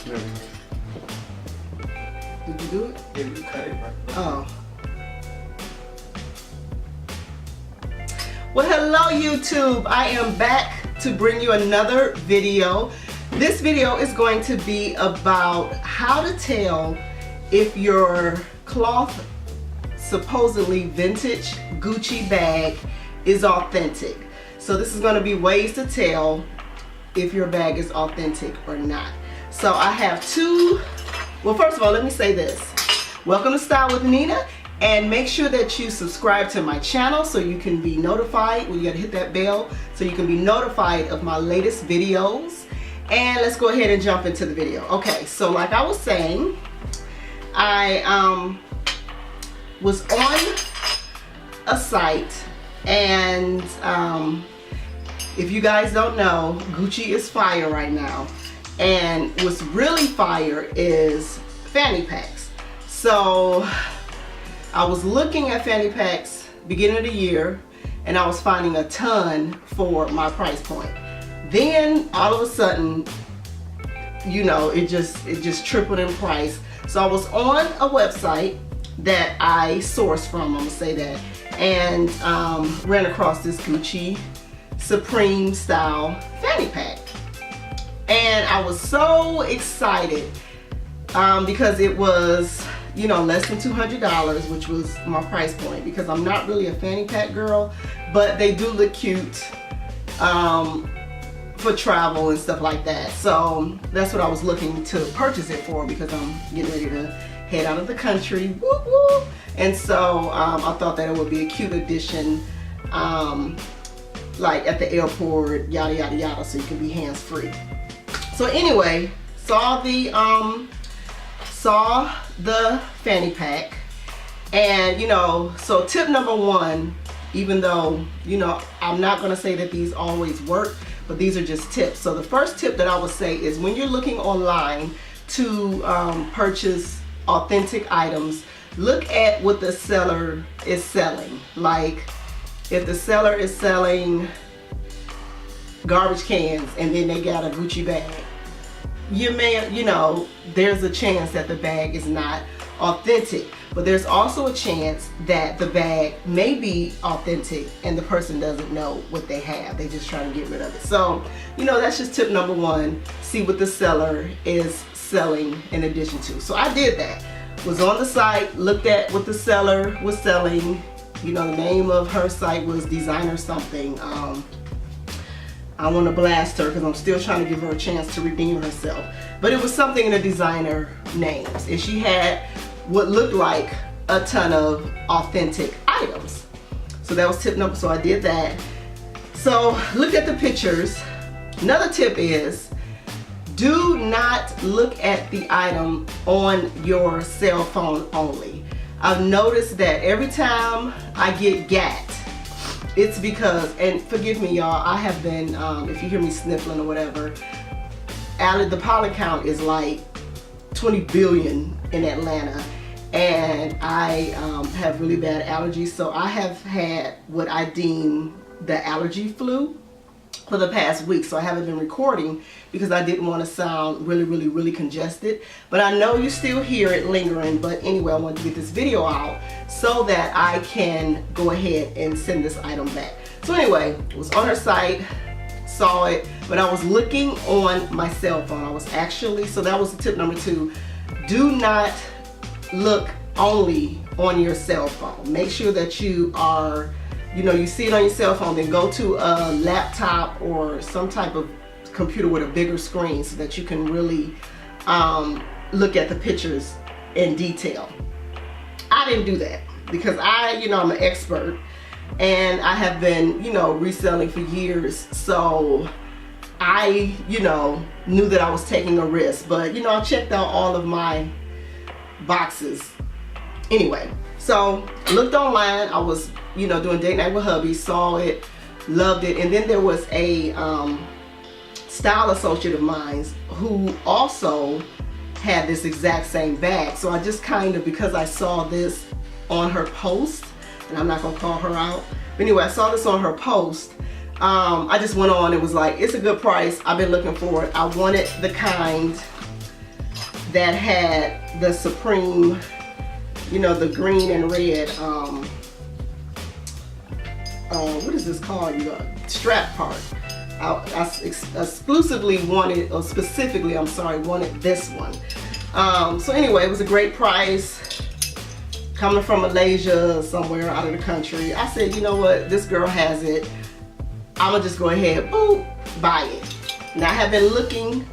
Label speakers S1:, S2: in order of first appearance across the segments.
S1: No.
S2: Did you do it?
S1: Yeah, you cut it right.
S2: Oh. Well, hello YouTube. I am back to bring you another video. This video is going to be about how to tell if your cloth, supposedly vintage Gucci bag is authentic. So this is going to be ways to tell if your bag is authentic or not. So I have two. Well, first of all, let me say this. Welcome to Style with Nina, and make sure that you subscribe to my channel so you can be notified. Well, you gotta hit that bell so you can be notified of my latest videos. And let's go ahead and jump into the video. Okay, so like I was saying, I was on a site, and if you guys don't know, Gucci is fire right now. And what's really fire is fanny packs. So I was looking at fanny packs beginning of the year, and I was finding a ton for my price point. Then all of a sudden, you know, it just tripled in price. So I was on a website that I sourced from, I'm gonna say that, and ran across this Gucci Supreme style fanny pack. And I was so excited because it was, you know, less than $200, which was my price point, because I'm not really a fanny pack girl, but they do look cute for travel and stuff like that. So that's what I was looking to purchase it for, because I'm getting ready to head out of the country. Whoop, whoop. And so I thought that it would be a cute addition, like at the airport, yada yada yada, so you can be hands-free. So anyway, saw the fanny pack, and you know, so tip number one, even though, you know, I'm not gonna say that these always work, but these are just tips. So the first tip that I would say is, when you're looking online to purchase authentic items, look at what the seller is selling. Like, if the seller is selling garbage cans and then they got a Gucci bag, you may, you know, there's a chance that the bag is not authentic. But there's also a chance that the bag may be authentic and the person doesn't know what they have. They just trying to get rid of it. So, you know, that's just tip number one. See what the seller is selling in addition to. So I did that. Was on the site, looked at what the seller was selling. You know, the name of her site was designer something. I want to blast her because I'm still trying to give her a chance to redeem herself. But it was something in the designer names, and she had what looked like a ton of authentic items. So that was tip number, so I did that. So look at the pictures. Another tip is, do not look at the item on your cell phone only. I've noticed that every time I get gat, it's because, and forgive me y'all, I have been, if you hear me sniffling or whatever, the pollen count is like 20 billion in Atlanta, and I have really bad allergies. So I have had what I deem the allergy flu for the past week. So I haven't been recording because I didn't want to sound really congested. But I know you still hear it lingering. But anyway, I wanted to get this video out so that I can go ahead and send this item back. So anyway, it was on her site, saw it, but I was looking on my cell phone. I was actually, so that was tip number two. Do not look only on your cell phone. Make sure that you are, you know, you see it on your cell phone, then go to a laptop or some type of computer with a bigger screen so that you can really look at the pictures in detail. I didn't do that because you know, I'm an expert and I have been, you know, reselling for years. So I, you know, knew that I was taking a risk, but you know, I checked out all of my boxes. Anyway, so looked online. I was, you know, doing date night with hubby, saw it, loved it, and then there was a style associate of mine who also had this exact same bag. So I just kind of, because I saw this on her post, and I'm not gonna call her out, but anyway, I saw this on her post. I just went on. It was like, it's a good price. I've been looking for it. I wanted the kind that had the Supreme, you know, the green and red, what is this called? Strap part. I exclusively wanted, or specifically, I'm sorry, wanted this one. So anyway, it was a great price. Coming from Malaysia, somewhere out of the country, I said, you know what, this girl has it. I'm gonna just go ahead, boom, buy it. Now I have been looking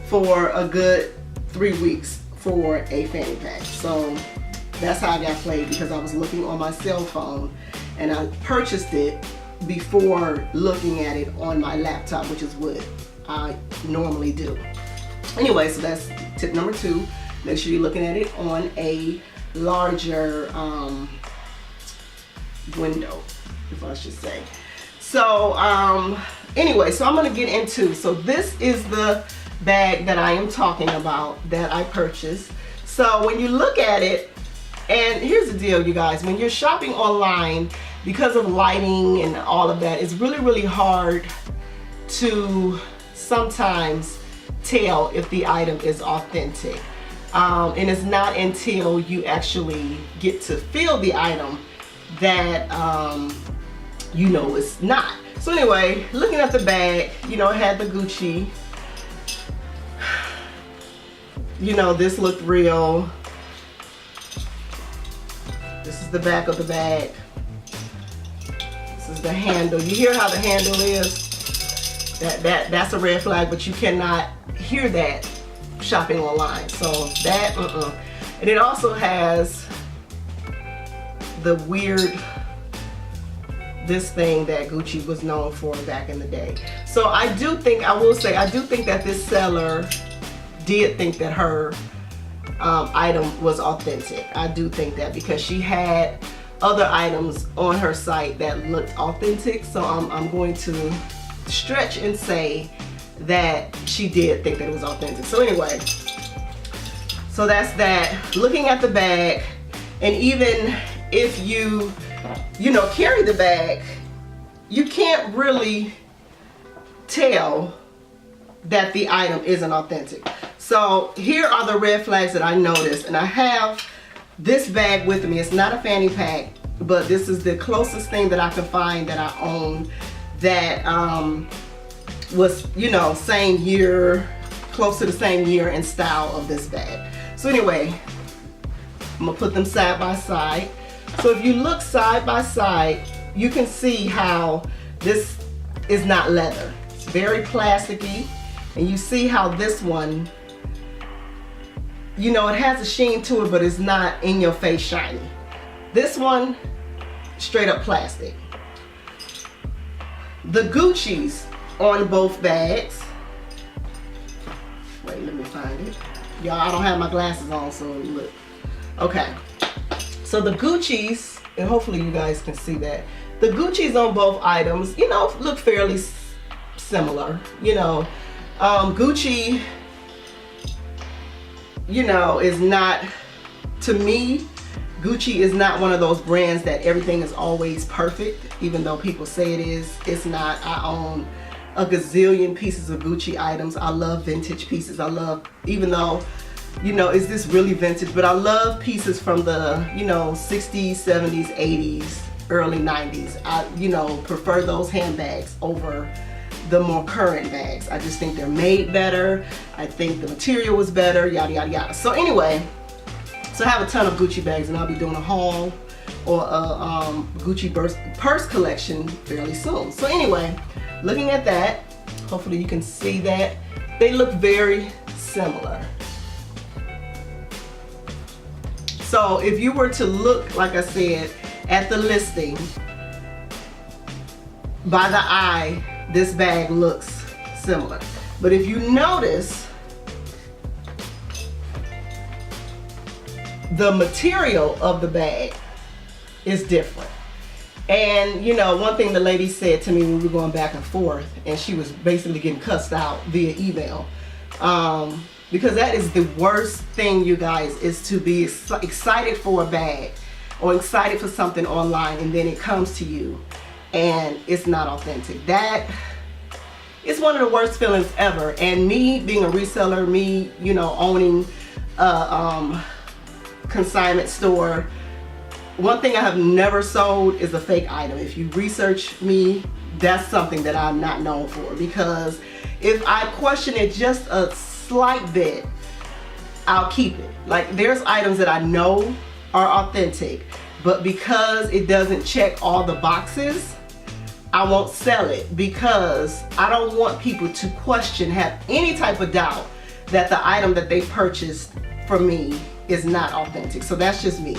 S2: for a good 3 weeks for a fanny pack. So that's how I got played, because I was looking on my cell phone and I purchased it before looking at it on my laptop, which is what I normally do. Anyway, so that's tip number 2. Make sure you're looking at it on a larger window, if I should say. So anyway, so I'm gonna get into, so this is the bag that I am talking about that I purchased. So when you look at it, and here's the deal, you guys, when you're shopping online, because of lighting and all of that, it's really, really hard to sometimes tell if the item is authentic. And it's not until you actually get to feel the item that you know it's not. So anyway, looking at the bag, you know, it had the Gucci. You know, this looked real. This is the back of the bag. This is the handle. You hear how the handle is? That's a red flag, but you cannot hear that shopping online. So that, And it also has the weird, this thing that Gucci was known for back in the day. So I do think, I will say, I do think that this seller did think that her item was authentic. I do think that, because she had other items on her site that looked authentic. So I'm going to stretch and say that she did think that it was authentic. So anyway, so that's that. Looking at the bag, and even if you know, carry the bag, you can't really tell that the item isn't authentic. So here are the red flags that I noticed, and I have this bag with me. It's not a fanny pack, but this is the closest thing that I can find that I own that was, you know, same year, close to the same year and style of this bag. So anyway, I'm gonna put them side by side. So if you look side by side, you can see how this is not leather. It's very plasticky, and you see how this one, you know, it has a sheen to it, but it's not in your face shiny. This one, straight up plastic. The Gucci's on both bags. Wait, let me find it. Y'all, I don't have my glasses on, so look. Okay. So the Gucci's, and hopefully you guys can see that. The Gucci's on both items, you know, look fairly similar. You know, Gucci, you know, is not, to me, Gucci is not one of those brands that everything is always perfect, even though people say it is. It's not. I own a gazillion pieces of Gucci items. I love vintage pieces. I love, even though, you know, is this really vintage? But I love pieces from the, you know, 60s, 70s, 80s, early 90s. I, you know, prefer those handbags over the more current bags. I just think they're made better. I think the material was better, yada, yada, yada. So anyway, so I have a ton of Gucci bags, and I'll be doing a haul or a Gucci purse collection fairly soon. So anyway, looking at that, hopefully you can see that they look very similar. So if you were to look, like I said, at the listing, by the eye, this bag looks similar. But if you notice, the material of the bag is different. And you know, one thing the lady said to me when we were going back and forth, and she was basically getting cussed out via email, because that is the worst thing, you guys, is to be excited for a bag or excited for something online, and then it comes to you and it's not authentic. That is one of the worst feelings ever. And me being a reseller, me, you know, owning a consignment store. One thing I have never sold is a fake item. If you research me, that's something that I'm not known for, because if I question it just a slight bit, I'll keep it. Like, there's items that I know are authentic, but because it doesn't check all the boxes, I won't sell it, because I don't want people to question, have any type of doubt that the item that they purchased from me is not authentic. So that's just me.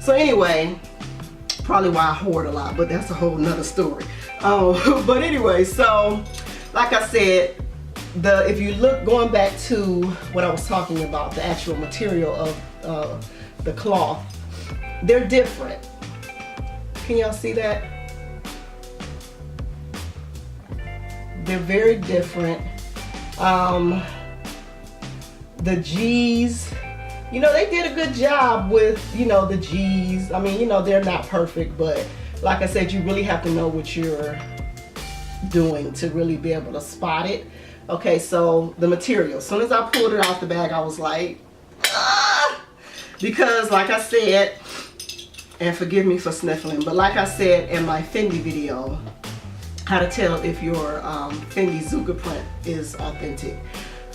S2: So anyway, probably why I hoard a lot, but that's a whole nother story. But anyway, so like I said, if you look, going back to what I was talking about, the actual material of the cloth, they're different. Can y'all see that? They're very different. The G's, you know, they did a good job with, you know, the G's. I mean, you know, they're not perfect, but like I said, you really have to know what you're doing to really be able to spot it. Okay, so the material, as soon as I pulled it out the bag, I was like, ah! Because like I said, and forgive me for sniffling, but like I said in my Fendi video, how to tell if your Fendi Zuka print is authentic,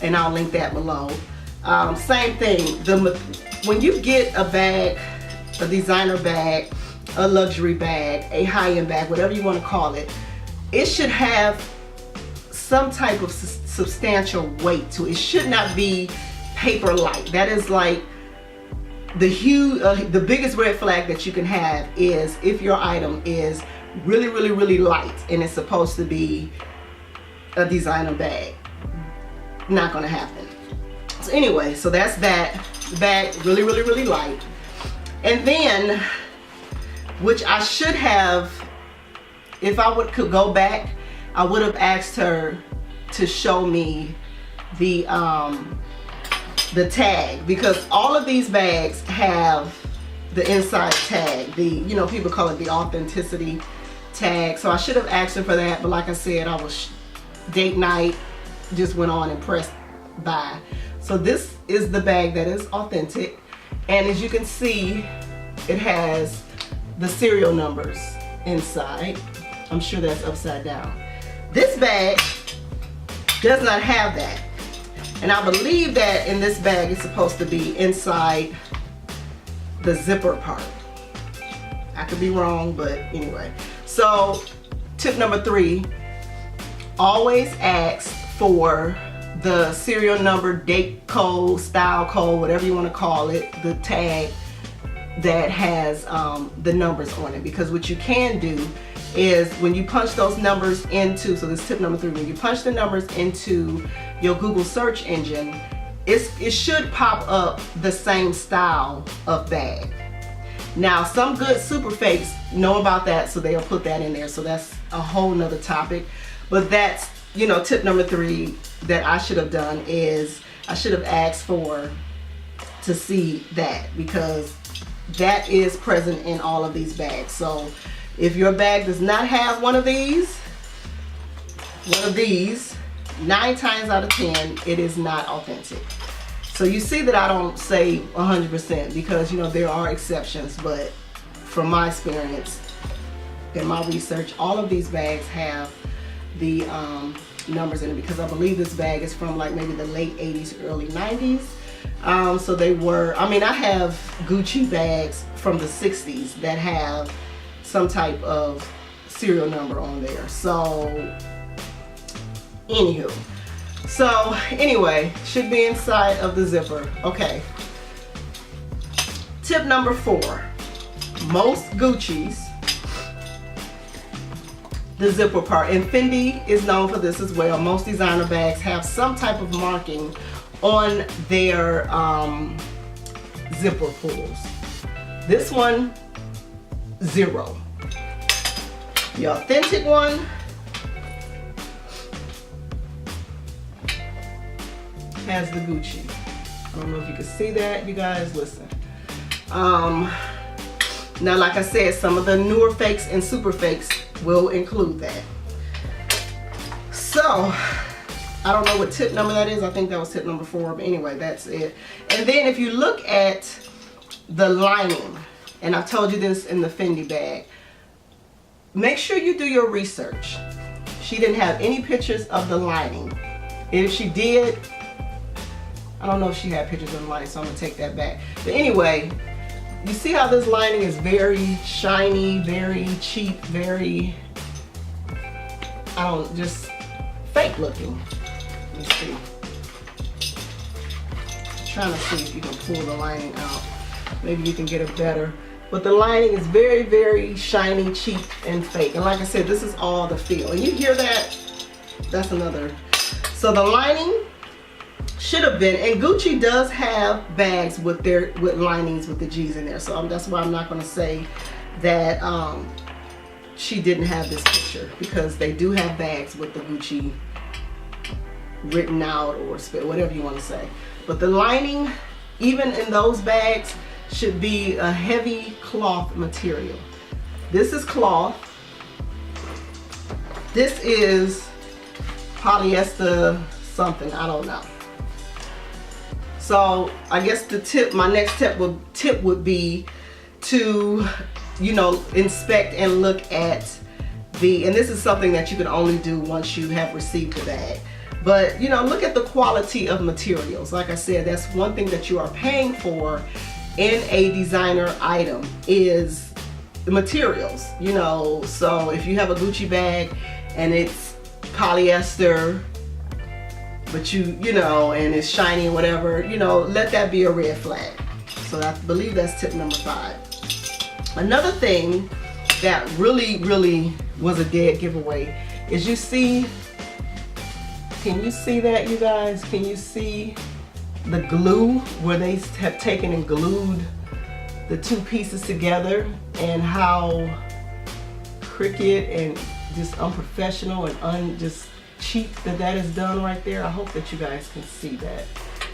S2: and I'll link that below. Same thing, when you get a bag, a designer bag, a luxury bag, a high-end bag, whatever you want to call it, it should have some type of substantial weight to it. It should not be paper light. That is like the biggest red flag that you can have is if your item is really, really, really light and it's supposed to be a designer bag. Not gonna happen. So anyway, so that's that. The bag, really, really, really light. And then, which I should have, if I could go back, I would have asked her to show me the tag, because all of these bags have the inside tag. You know, people call it the authenticity tag. So I should have asked her for that, but like I said, I was date night, just went on and pressed buy. So this is the bag that is authentic, and as you can see, it has the serial numbers inside. I'm sure that's upside down. This bag does not have that, and I believe that in this bag it's supposed to be inside the zipper part. I could be wrong, but anyway. So tip number 3, always ask for the serial number, date code, style code, whatever you want to call it, the tag that has the numbers on it. Because what you can do is when you punch those numbers into, so this tip number 3, when you punch the numbers into your Google search engine, it should pop up the same style of bag. Now, some good super fakes know about that, so they'll put that in there. So that's a whole nother topic. But that's, you know, tip number 3 that I should have done is I should have asked to see that, because that is present in all of these bags. So if your bag does not have one of these, 9 times out of 10, it is not authentic. So you see that I don't say 100%, because, you know, there are exceptions, but from my experience and my research, all of these bags have the numbers in it, because I believe this bag is from like maybe the late 80s, early 90s. So they were, I mean, I have Gucci bags from the 60s that have some type of serial number on there. So anywho, so anyway, should be inside of the zipper. Okay, tip number 4, most Gucci's, the zipper part, and Fendi is known for this as well. Most designer bags have some type of marking on their zipper pulls. This one, 0. The authentic one has the Gucci. I don't know if you can see that, you guys, listen. Now, like I said, some of the newer fakes and super fakes will include that. So I don't know what tip number that is. I think that was tip number 4, but anyway, that's it. And then if you look at the lining, and I told you this in the Fendi bag, make sure you do your research. She didn't have any pictures of the lining. If she did, I don't know if she had pictures of the lining, so I'm gonna take that back. But anyway, you see how this lining is very shiny, very cheap, very, just fake looking. Let me see. I'm trying to see if you can pull the lining out. Maybe you can get it better. But the lining is very, very shiny, cheap, and fake. And like I said, this is all the feel. And you hear that? That's another. So the lining should have been, and Gucci does have bags with linings with the G's in there. So that's why I'm not going to say that she didn't have this picture, because they do have bags with the Gucci written out or whatever you want to say. But the lining, even in those bags, should be a heavy cloth material. This is cloth. This is polyester something, I don't know. So I guess my next tip would be to, inspect and look at and this is something that you can only do once you have received the bag. But look at the quality of materials. Like I said, that's one thing that you are paying for in a designer item, is the materials. So if you have a Gucci bag and it's polyester, but and it's shiny or whatever, let that be a red flag. So I believe that's tip number 5. Another thing that really, really was a dead giveaway is can you see that, you guys? Can you see the glue where they have taken and glued the 2 pieces together, and how crooked and just unprofessional and just cheap that is done right there? I hope that you guys can see that.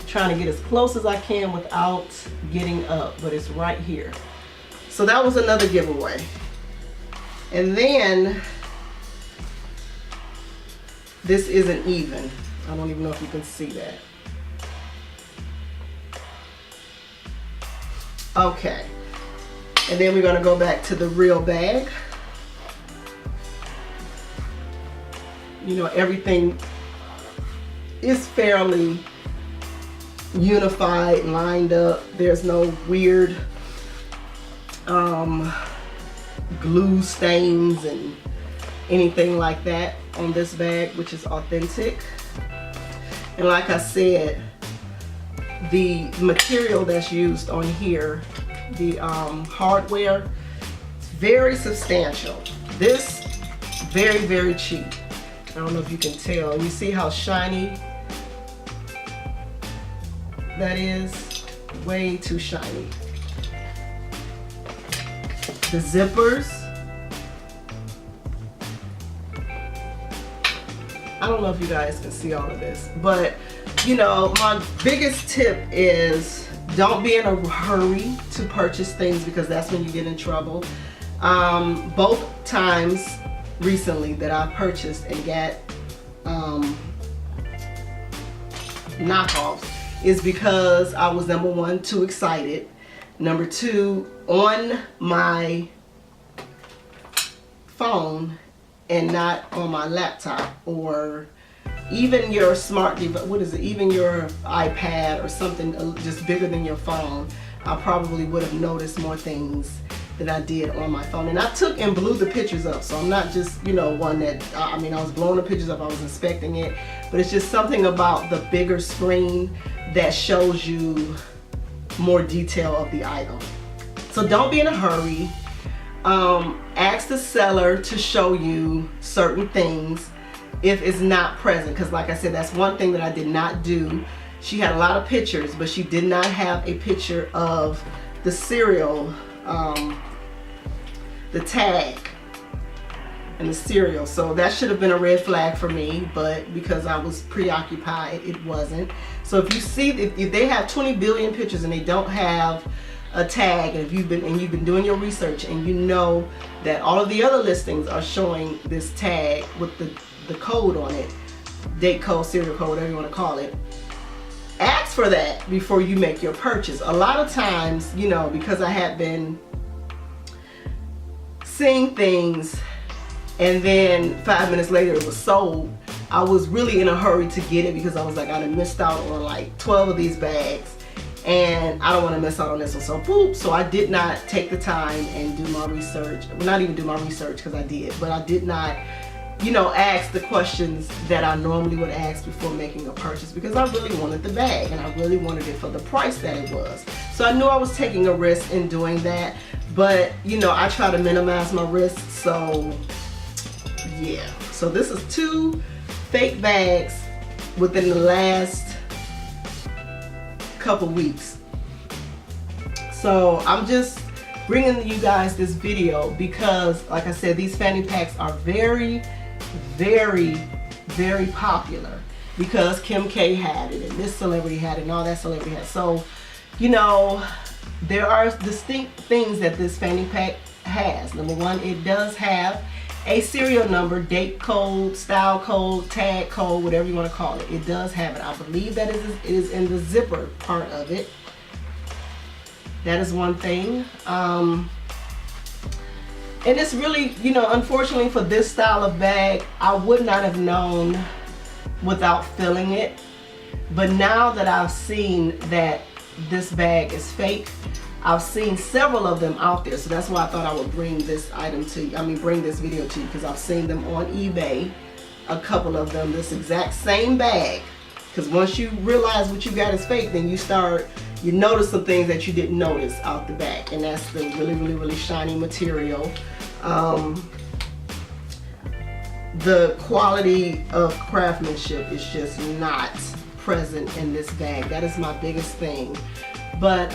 S2: I'm trying to get as close as I can without getting up, but it's right here. So that was another giveaway. And then this isn't even. I don't even know if you can see that. Okay. And then we're going to go back to the real bag. Everything is fairly unified, lined up. There's no weird glue stains and anything like that on this bag, which is authentic. And like I said, the material that's used on here, the hardware, it's very substantial. This, very, very cheap. I don't know if you can tell. You see how shiny that is? Way too shiny. The zippers, I don't know if you guys can see all of this, but my biggest tip is don't be in a hurry to purchase things, because that's when you get in trouble. Both times recently that I purchased and got knockoffs is because I was, number 1, too excited. Number 2, on my phone and not on my laptop, or even your smart device, even your iPad or something just bigger than your phone. I probably would have noticed more things than I did on my phone. And I took and blew the pictures up, so I'm not just one that, I was blowing the pictures up, I was inspecting it, but it's just something about the bigger screen that shows you more detail of the item. So don't be in a hurry. Ask the seller to show you certain things if it's not present, because like I said, that's one thing that I did not do. She had a lot of pictures, but she did not have a picture of the serial, the tag and the serial. So that should have been a red flag for me, but because I was preoccupied, it wasn't. So if you see, if they have 20 billion pictures and they don't have a tag, and if you've been doing your research and you know that all of the other listings are showing this tag with the code on it, date code, serial code, whatever you want to call it. Ask for that before you make your purchase. A lot of times, you know, because I had been seeing things and then 5 minutes later it was sold, I was really in a hurry to get it because I was like, I done missed out on like 12 of these bags and I don't want to miss out on this one. So boop. So I did not take the time and do my research. Well, not even do my research because I did, but I did not, you know, ask the questions that I normally would ask before making a purchase because I really wanted the bag and I really wanted it for the price that it was. So I knew I was taking a risk in doing that, but you know, I try to minimize my risks. So yeah, so this is 2 fake bags within the last couple weeks. So I'm just bringing you guys this video because, like I said, these fanny packs are very, very, very popular because Kim K had it and this celebrity had it and all that celebrity had it. So, you know, there are distinct things that this fanny pack has. Number one, it does have a serial number, date code, style code, tag code, whatever you want to call it. It does have it. I believe that it is in the zipper part of it. That is one thing. And it's really, you know, unfortunately for this style of bag, I would not have known without feeling it. But now that I've seen that this bag is fake, I've seen several of them out there, so that's why I thought I would bring this item to you. Bring this video to you because I've seen them on eBay, a couple of them, this exact same bag. Because once you realize what you got is fake, then you notice some things that you didn't notice out the back, and that's the really, really, really shiny material. The quality of craftsmanship is just not present in this bag. That is my biggest thing. But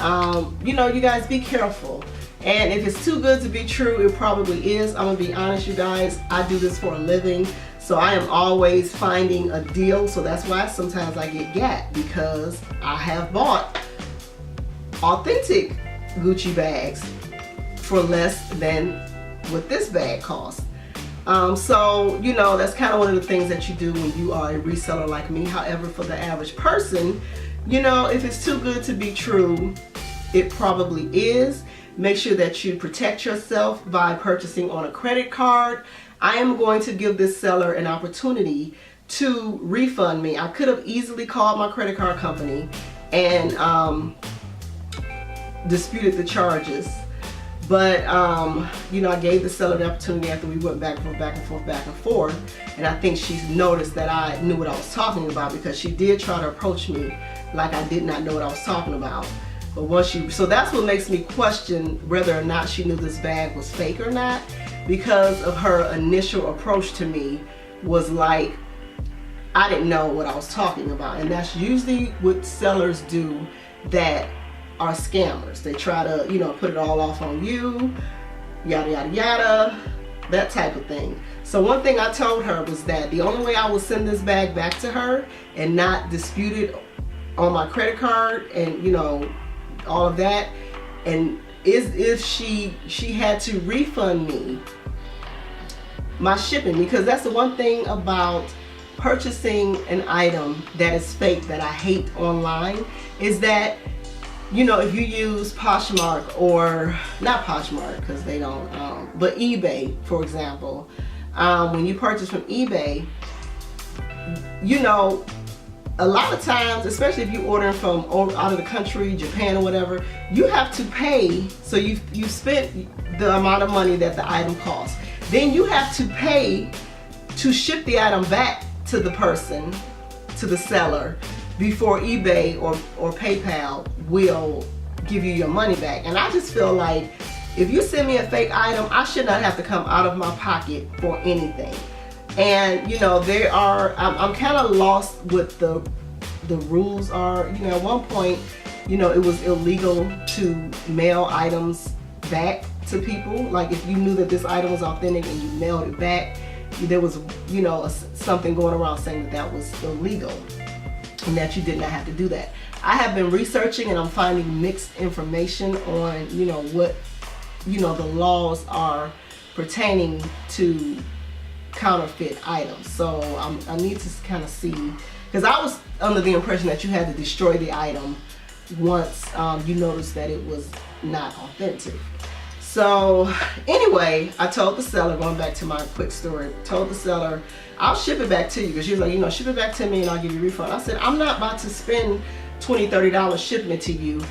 S2: you know, you guys be careful, and if it's too good to be true, it probably is. I'm gonna be honest, you guys, I do this for a living, so I am always finding a deal. So that's why sometimes I get gat, because I have bought authentic Gucci bags for less than what this bag costs. So, you know, that's kind of one of the things that you do when you are a reseller like me. However, for the average person, you know, if it's too good to be true, it probably is. Make sure that you protect yourself by purchasing on a credit card. I am going to give this seller an opportunity to refund me. I could have easily called my credit card company and disputed the charges. But, you know, I gave the seller the opportunity after we went back and forth, back and forth, back and forth. And I think she's noticed that I knew what I was talking about, because she did try to approach me like I did not know what I was talking about. But once so that's what makes me question whether or not she knew this bag was fake or not, because of her initial approach to me was like, I didn't know what I was talking about. And that's usually what sellers do that are scammers. They try to, you know, put it all off on you, yada yada yada, that type of thing. So one thing I told her was that the only way I would send this bag back to her and not dispute it on my credit card and, you know, all of that, and is if she had to refund me my shipping. Because that's the one thing about purchasing an item that is fake that I hate online, is that, you know, if you use Poshmark, or not Poshmark because they don't, but eBay, for example, when you purchase from eBay, you know, a lot of times, especially if you order from out of the country, Japan or whatever, you have to pay. So you've spent the amount of money that the item costs. Then you have to pay to ship the item back to the person, to the seller, before eBay or PayPal will give you your money back. And I just feel like if you send me a fake item, I should not have to come out of my pocket for anything. And, you know, I'm kind of lost with the rules are. You know, at one point, you know, it was illegal to mail items back to people. Like if you knew that this item was authentic and you mailed it back, there was, you know, something going around saying that that was illegal and that you did not have to do that. I have been researching and I'm finding mixed information on, you know, what, you know, the laws are pertaining to counterfeit items. So I need to kind of see, because I was under the impression that you had to destroy the item once you noticed that it was not authentic. So anyway, I told the seller, going back to my quick story, told the seller, I'll ship it back to you, because she was like, you know, ship it back to me and I'll give you a refund. I said, I'm not about to spend $20, $30 shipping it to you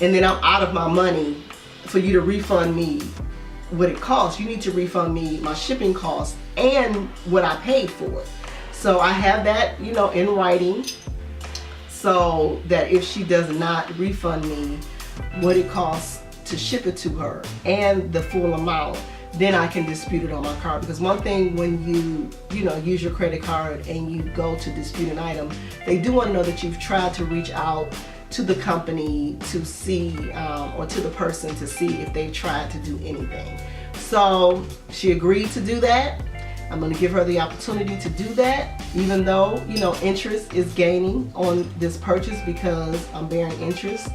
S2: and then I'm out of my money for you to refund me what it costs. You need to refund me my shipping costs and what I paid for it. So I have that, you know, in writing, so that if she does not refund me what it costs to ship it to her and the full amount, then I can dispute it on my card. Because one thing, when you know, use your credit card and you go to dispute an item, they do want to know that you've tried to reach out to the company to see, or to the person to see if they've tried to do anything. So she agreed to do that. I'm going to give her the opportunity to do that, even though, you know, interest is gaining on this purchase because I'm bearing interest.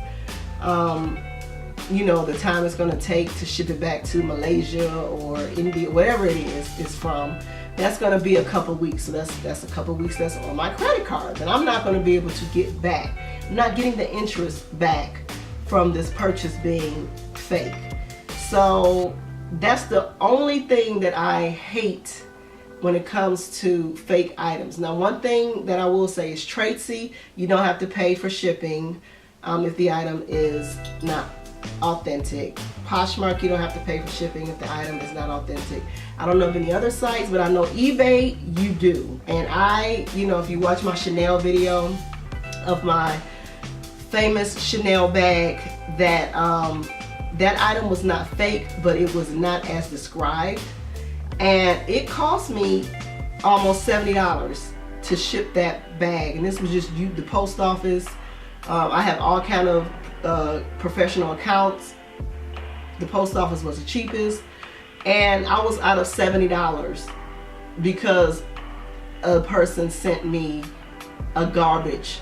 S2: You know, the time it's going to take to ship it back to Malaysia or India, wherever it is from, that's going to be a couple weeks. So that's a couple weeks that's on my credit card that I'm not going to be able to get back. I'm not getting the interest back from this purchase being fake. So that's the only thing that I hate when it comes to fake items. Now, one thing that I will say is Tracy, you don't have to pay for shipping if the item is not authentic. Poshmark, you don't have to pay for shipping if the item is not authentic. I don't know of any other sites, but I know eBay, you do. And I, you know, if you watch my Chanel video of my famous Chanel bag, that that item was not fake, but it was not as described. And it cost me almost $70 to ship that bag. And this was just the post office. I have all kind of professional accounts. The post office was the cheapest. And I was out of $70 because a person sent me a garbage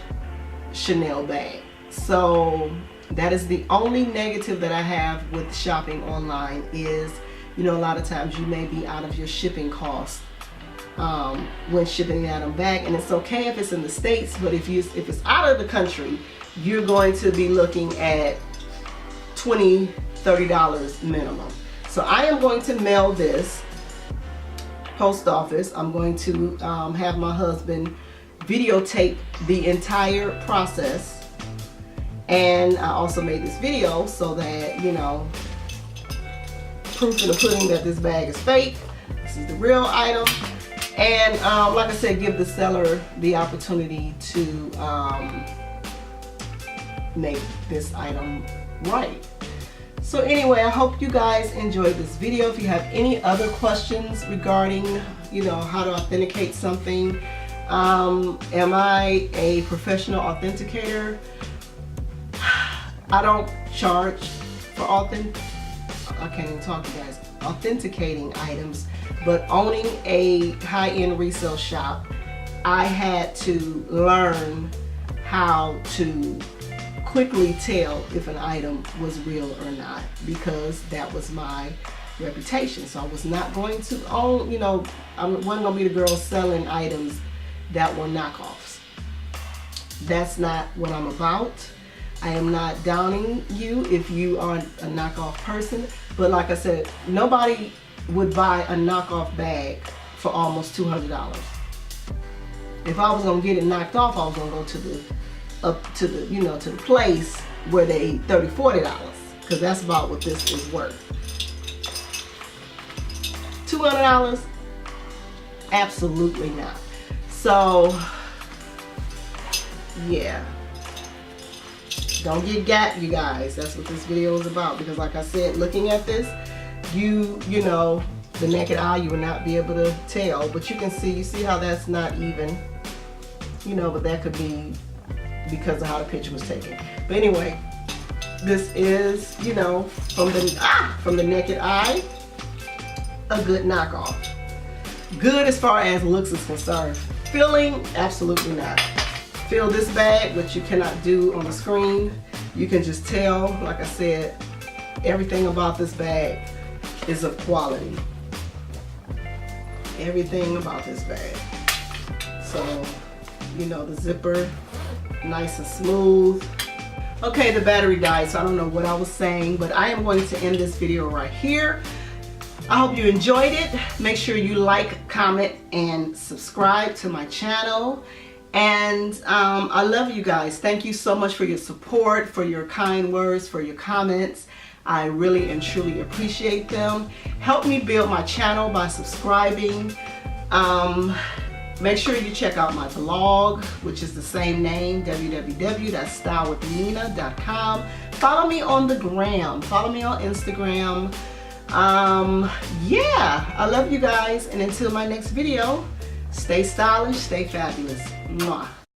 S2: Chanel bag. So that is the only negative that I have with shopping online is, you know, a lot of times you may be out of your shipping costs when shipping the item back. And it's okay if it's in the States, but if it's out of the country, you're going to be looking at $20, $30 minimum. So I am going to mail this post office. I'm going to have my husband videotape the entire process. And I also made this video so that, you know, proof in the pudding that this bag is fake. This is the real item. And like I said, give the seller the opportunity to make this item right. So anyway, I hope you guys enjoyed this video. If you have any other questions regarding, you know, how to authenticate something, am I a professional authenticator? I don't charge for I can't even talk to you guys, authenticating items, but owning a high-end resale shop, I had to learn how to quickly tell if an item was real or not, because that was my reputation. So I was not going to own, you know, I wasn't going to be the girl selling items that were knockoffs. That's not what I'm about. I am not downing you if you are a knockoff person, but like I said, nobody would buy a knockoff bag for almost $200. If I was gonna get it knocked off, I was gonna go to the place where they $30, $40, because that's about what this is worth. $200? Absolutely not. So yeah. Don't get got, you guys. That's what this video is about. Because like I said, looking at this, you know, the naked eye, you will not be able to tell. But you see how that's not even, you know, but that could be because of how the picture was taken. But anyway, this is, you know, from the naked eye, a good knockoff. Good as far as looks is concerned. Feeling, absolutely not. Feel this bag, which you cannot do on the screen. You can just tell, like I said, everything about this bag is of quality. everything about this bag. So, you know, the zipper, nice and smooth. Okay, the battery died, so I don't know what I was saying, but I am going to end this video right here. I hope you enjoyed it. Make sure you like, comment, and subscribe to my channel. And I love you guys. Thank you so much for your support, for your kind words, for your comments. I really and truly appreciate them. Help me build my channel by subscribing. Make sure you check out my blog, which is the same name, www.stylewithnina.com. Follow me on the gram. Follow me on Instagram. Yeah, I love you guys. And until my next video, stay stylish, stay fabulous. Mwah.